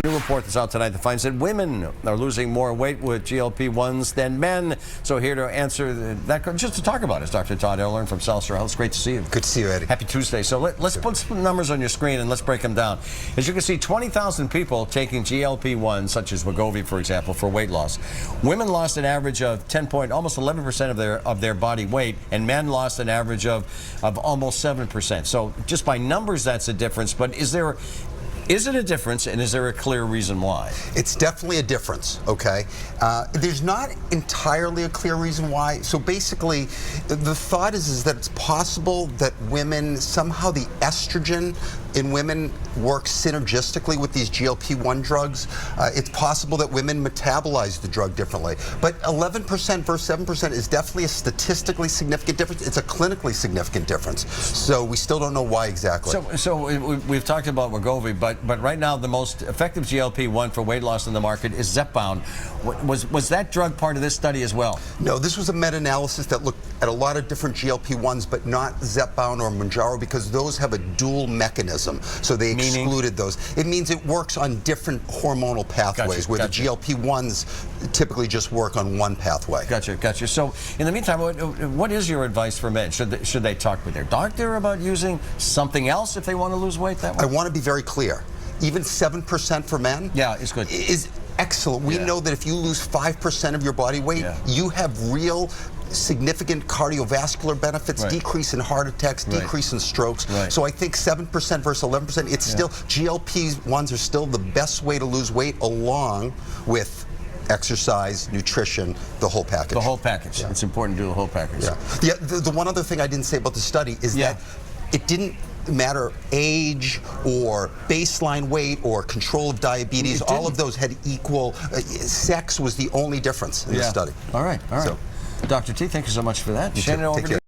New report that's out tonight that finds that women are losing more weight with GLP-1s than men. So here to answer that, just to talk about it, is Dr. Todd Ellern from South Shore Health. It's great to see you. Good to see you, Eddie. Happy Tuesday. So let's put some numbers on your screen and let's break them down. As you can see, 20,000 people taking GLP-1, such as Wegovy, for example, for weight loss. Women lost an average of almost 11% of their body weight, and men lost an average of almost 7%. So just by numbers, that's a difference. But is it a difference, and is there a clear reason why? It's definitely a difference, okay? There's not entirely a clear reason why. So basically, the thought is that it's possible that women, somehow the estrogen in women works synergistically with these GLP-1 drugs. It's possible that women metabolize the drug differently. But 11% versus 7% is definitely a statistically significant difference. It's a clinically significant difference. So we still don't know why exactly. So we've talked about Wegovy, but right now the most effective GLP-1 for weight loss in the market is Zepbound. Was that drug part of this study as well? No, this was a meta-analysis that looked at a lot of different GLP-1s, but not Zepbound or Mounjaro, because those have a dual mechanism. So they excluded those. It means it works on different hormonal pathways, where the GLP-1s typically just work on one pathway. Gotcha. So in the meantime, what is your advice for men? Should they talk with their doctor about using something else if they want to lose weight that way? I want to be very clear. Even 7% for men is good. Is excellent. We know that if you lose 5% of your body weight, you have real significant cardiovascular benefits, decrease in heart attacks, decrease in strokes. So I think 7% versus 11%, it's still, GLP-1s are still the best way to lose weight, along with exercise, nutrition, the whole package. The whole package. It's important to do the whole package. The one other thing I didn't say about the study is that it didn't matter age or baseline weight or control of diabetes. All of those had equal, sex was the only difference in the study. All right. So, Dr. T, thank you so much for that. Shannon, over to you.